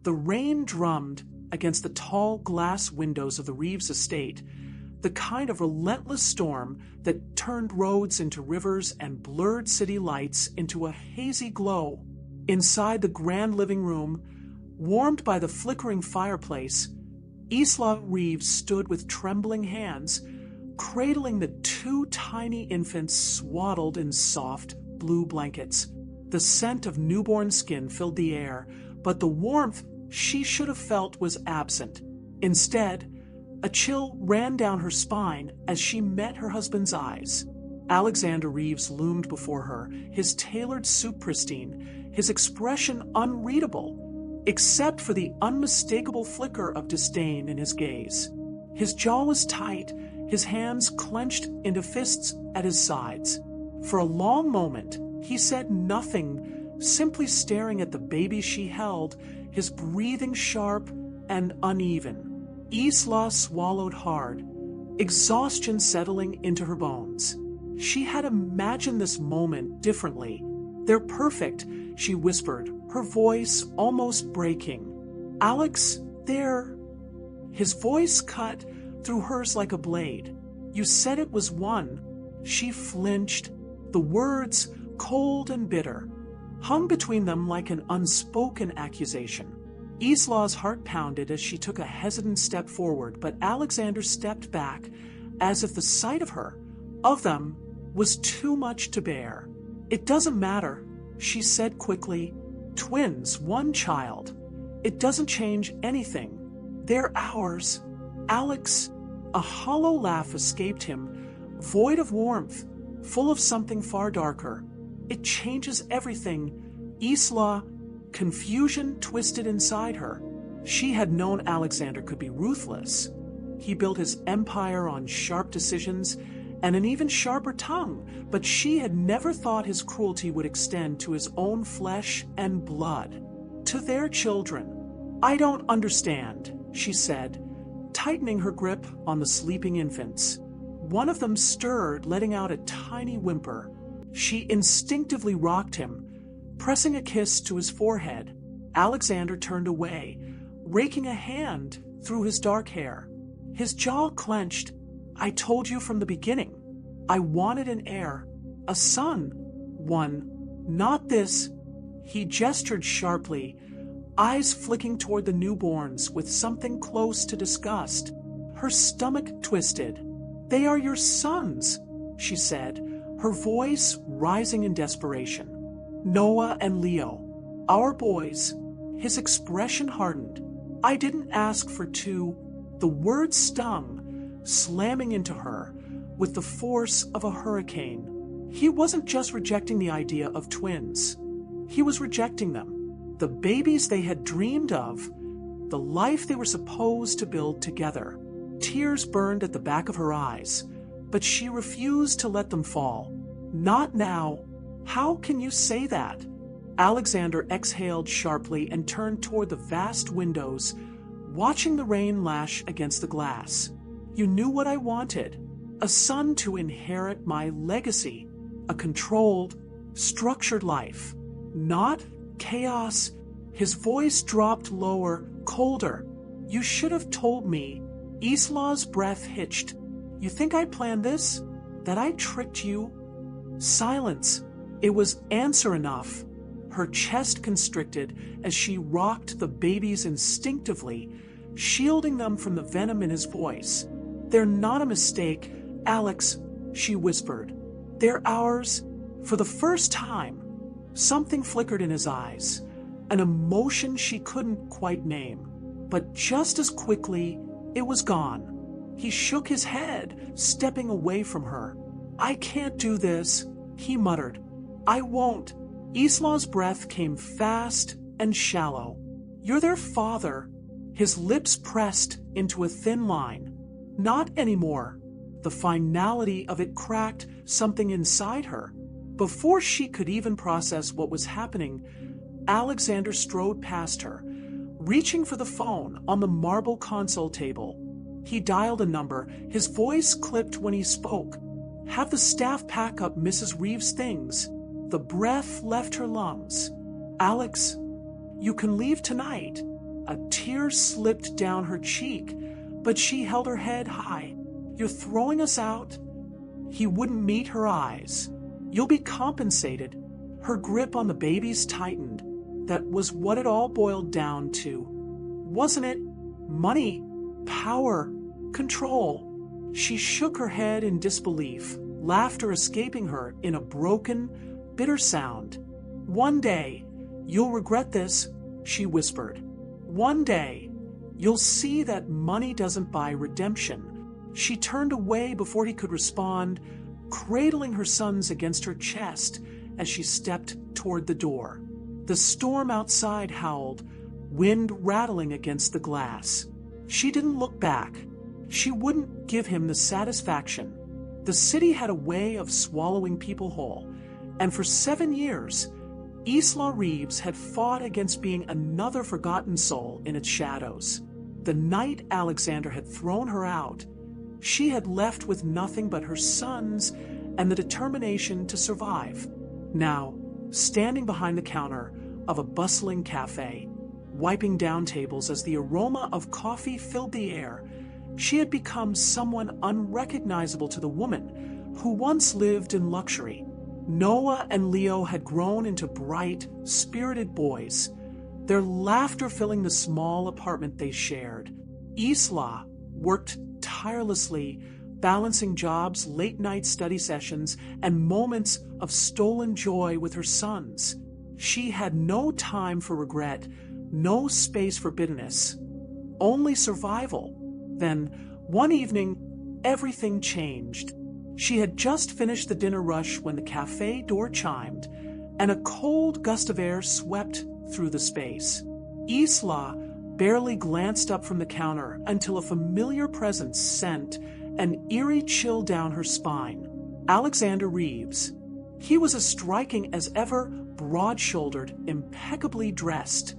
The rain drummed against the tall glass windows of the Reeves estate, the kind of relentless storm that turned roads into rivers and blurred city lights into a hazy glow. Inside the grand living room, warmed by the flickering fireplace, Isla Reeves stood with trembling hands, cradling the two tiny infants swaddled in soft, blue blankets. The scent of newborn skin filled the air, but the warmth she should have felt was absent. Instead, a chill ran down her spine as she met her husband's eyes. Alexander Reeves loomed before her, his tailored suit pristine, his expression unreadable, except for the unmistakable flicker of disdain in his gaze. His jaw was tight, his hands clenched into fists at his sides. For a long moment, he said nothing, simply staring at the baby she held, his breathing sharp and uneven. Isla swallowed hard, exhaustion settling into her bones. She had imagined this moment differently. "They're perfect," she whispered, her voice almost breaking. "Alex, they're..." His voice cut through hers like a blade. "You said it was one." She flinched. The words, cold and bitter, hung between them like an unspoken accusation. Isla's heart pounded as she took a hesitant step forward, but Alexander stepped back as if the sight of her, of them, was too much to bear. "It doesn't matter," she said quickly. "Twins, one child. It doesn't change anything. They're ours. Alex." A hollow laugh escaped him, void of warmth, full of something far darker. "It changes everything." Isla, confusion twisted inside her. She had known Alexander could be ruthless. He built his empire on sharp decisions and an even sharper tongue, but she had never thought his cruelty would extend to his own flesh and blood, to their children. "I don't understand," she said, tightening her grip on the sleeping infants. One of them stirred, letting out a tiny whimper. She instinctively rocked him, pressing a kiss to his forehead. Alexander turned away, raking a hand through his dark hair. His jaw clenched. "I told you from the beginning. I wanted an heir, a son. One, not this." He gestured sharply, eyes flicking toward the newborns with something close to disgust. Her stomach twisted. "They are your sons," she said, her voice rising in desperation. "Noah and Leo, our boys." His expression hardened. "I didn't ask for two." The word stung, slamming into her with the force of a hurricane. He wasn't just rejecting the idea of twins. He was rejecting them. The babies they had dreamed of, the life they were supposed to build together. Tears burned at the back of her eyes, but she refused to let them fall. "Not now. How can you say that?" Alexander exhaled sharply and turned toward the vast windows, watching the rain lash against the glass. "You knew what I wanted. A son to inherit my legacy. A controlled, structured life. Not chaos." His voice dropped lower, colder. "You should have told me." Isla's breath hitched. "You think I planned this? That I tricked you?" Silence. It was answer enough. Her chest constricted as she rocked the babies instinctively, shielding them from the venom in his voice. "They're not a mistake, Alex," she whispered. "They're ours." For the first time, something flickered in his eyes, an emotion she couldn't quite name. But just as quickly, it was gone. He shook his head, stepping away from her. "I can't do this," he muttered. "I won't." Isla's breath came fast and shallow. "You're their father." His lips pressed into a thin line. "Not anymore." The finality of it cracked something inside her. Before she could even process what was happening, Alexander strode past her, reaching for the phone on the marble console table. He dialed a number, his voice clipped when he spoke. "Have the staff pack up Mrs. Reeves' things." The breath left her lungs. "Alex, you can leave tonight." A tear slipped down her cheek, but she held her head high. "You're throwing us out?" He wouldn't meet her eyes. "You'll be compensated." Her grip on the babies tightened. That was what it all boiled down to, wasn't it? Money, power, control. She shook her head in disbelief, laughter escaping her in a broken, bitter sound. "One day, you'll regret this," she whispered. "One day, you'll see that money doesn't buy redemption." She turned away before he could respond, cradling her sons against her chest as she stepped toward the door. The storm outside howled, wind rattling against the glass. She didn't look back. She wouldn't give him the satisfaction. The city had a way of swallowing people whole, and for 7 years, Isla Reeves had fought against being another forgotten soul in its shadows. The night Alexander had thrown her out, she had left with nothing but her sons and the determination to survive. Now, standing behind the counter of a bustling cafe, wiping down tables as the aroma of coffee filled the air, she had become someone unrecognizable to the woman who once lived in luxury. Noah and Leo had grown into bright, spirited boys, their laughter filling the small apartment they shared. Isla worked tirelessly, balancing jobs, late-night study sessions, and moments of stolen joy with her sons. She had no time for regret, no space for bitterness, only survival. Then, one evening, everything changed. She had just finished the dinner rush when the cafe door chimed, and a cold gust of air swept through the space. Isla barely glanced up from the counter until a familiar presence sent an eerie chill down her spine. Alexander Reeves. He was as striking as ever, broad-shouldered, impeccably dressed,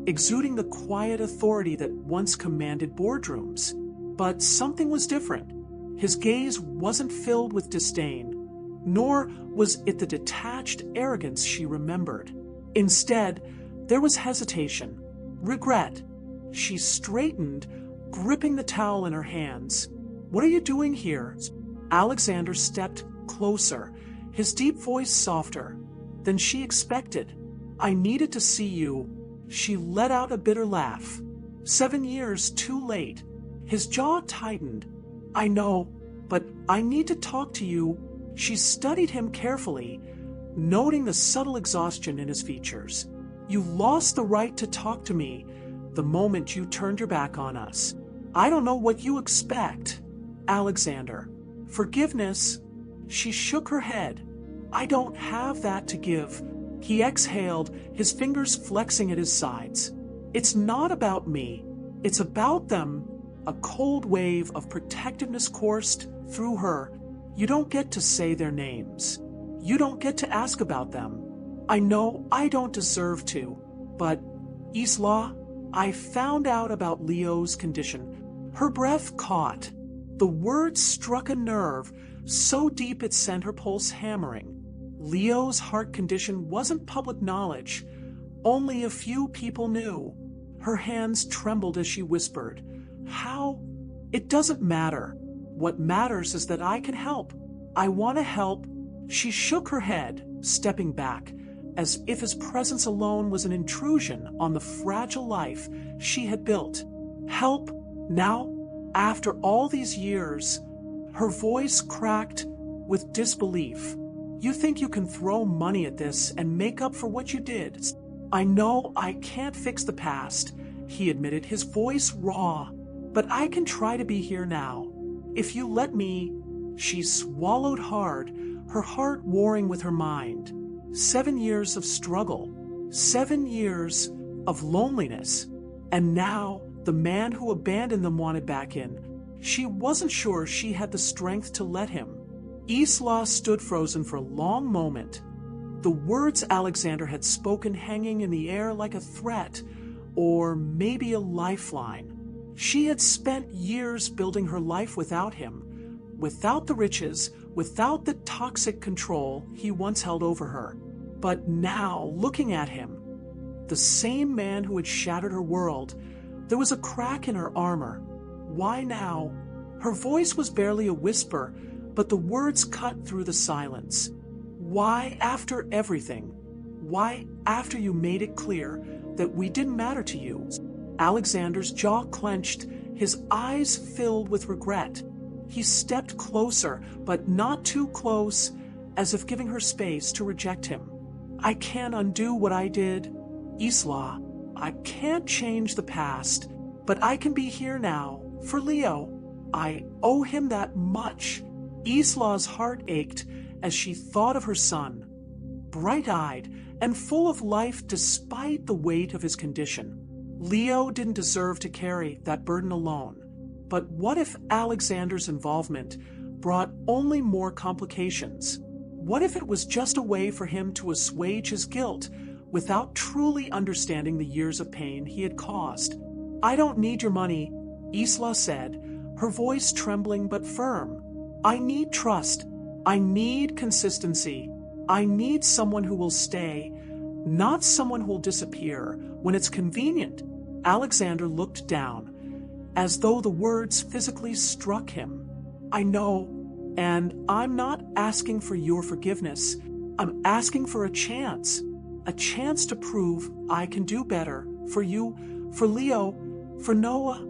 exuding the quiet authority that once commanded boardrooms. But something was different. His gaze wasn't filled with disdain, nor was it the detached arrogance she remembered. Instead, there was hesitation, regret. She straightened, gripping the towel in her hands. "What are you doing here?" Alexander stepped closer, his deep voice softer than she expected. "I needed to see you." She let out a bitter laugh. 7 years too late. His jaw tightened. "I know, but I need to talk to you." She studied him carefully, noting the subtle exhaustion in his features. "You lost the right to talk to me the moment you turned your back on us. I don't know what you expect." "Alexander, forgiveness." She shook her head. "I don't have that to give." He exhaled, his fingers flexing at his sides. "It's not about me. It's about them." A cold wave of protectiveness coursed through her. "You don't get to say their names. You don't get to ask about them. I know I don't deserve to. But, Isla, I found out about Leo's condition." Her breath caught. The words struck a nerve so deep it sent her pulse hammering. Leo's heart condition wasn't public knowledge. Only a few people knew. Her hands trembled as she whispered, "How? It doesn't matter. What matters is that I can help. I want to help." She shook her head, stepping back, as if his presence alone was an intrusion on the fragile life she had built. "Help? Now? After all these years?" Her voice cracked with disbelief. "You think you can throw money at this and make up for what you did?" "I know I can't fix the past," he admitted, his voice raw. "But I can try to be here now. If you let me." She swallowed hard, her heart warring with her mind. 7 years of struggle, 7 years of loneliness, and now the man who abandoned them wanted back in. She wasn't sure she had the strength to let him. Isla stood frozen for a long moment, the words Alexander had spoken hanging in the air like a threat, or maybe a lifeline. She had spent years building her life without him, without the riches, without the toxic control he once held over her. But now, looking at him, the same man who had shattered her world. There was a crack in her armor. Why now? Her voice was barely a whisper, but the words cut through the silence. Why after everything? Why after you made it clear that we didn't matter to you? Alexander's jaw clenched, his eyes filled with regret. He stepped closer, but not too close, as if giving her space to reject him. I can't undo what I did. Isla, I can't change the past, but I can be here now, for Leo. I owe him that much. Isla's heart ached as she thought of her son, bright-eyed and full of life despite the weight of his condition. Leo didn't deserve to carry that burden alone. But what if Alexander's involvement brought only more complications? What if it was just a way for him to assuage his guilt without truly understanding the years of pain he had caused? I don't need your money, Isla said, her voice trembling but firm. I need trust. I need consistency. I need someone who will stay, not someone who will disappear when it's convenient. Alexander looked down, as though the words physically struck him. I know, and I'm not asking for your forgiveness. I'm asking for a chance to prove I can do better for you, for Leo, for Noah.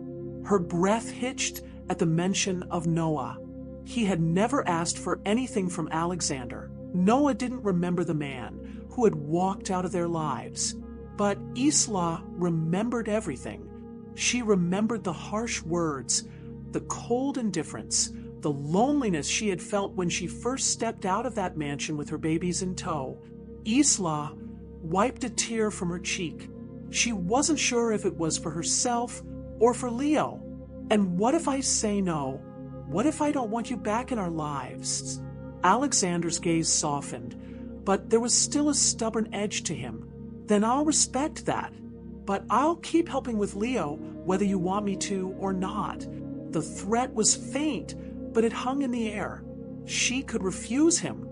Her breath hitched at the mention of Noah. He had never asked for anything from Alexander. Noah didn't remember the man who had walked out of their lives. But Isla remembered everything. She remembered the harsh words, the cold indifference, the loneliness she had felt when she first stepped out of that mansion with her babies in tow. Isla wiped a tear from her cheek. She wasn't sure if it was for herself or for Leo. And what if I say no? What if I don't want you back in our lives? Alexander's gaze softened, but there was still a stubborn edge to him. Then I'll respect that. But I'll keep helping with Leo, whether you want me to or not. The threat was faint, but it hung in the air. She could refuse him,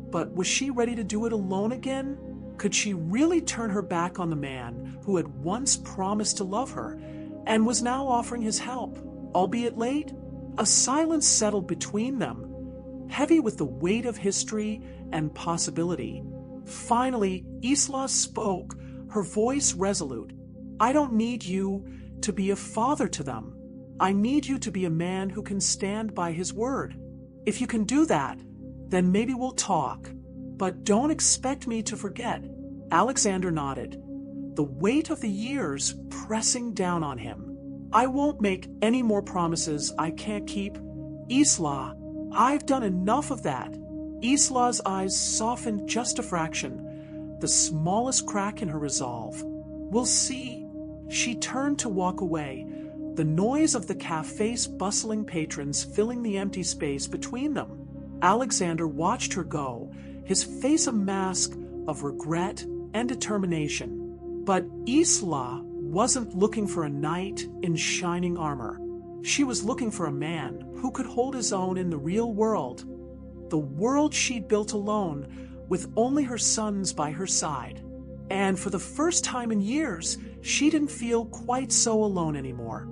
but was she ready to do it alone again? Could she really turn her back on the man who had once promised to love her and was now offering his help, albeit late? A silence settled between them, heavy with the weight of history and possibility. Finally, Isla spoke, her voice resolute. I don't need you to be a father to them. I need you to be a man who can stand by his word. If you can do that, then maybe we'll talk. But don't expect me to forget. Alexander nodded, the weight of the years pressing down on him. I won't make any more promises I can't keep. Isla, I've done enough of that. Isla's eyes softened just a fraction, the smallest crack in her resolve. We'll see. She turned to walk away, the noise of the cafe's bustling patrons filling the empty space between them. Alexander watched her go, his face a mask of regret and determination. But Isla wasn't looking for a knight in shining armor. She was looking for a man who could hold his own in the real world, the world she'd built alone, with only her sons by her side. And for the first time in years, she didn't feel quite so alone anymore.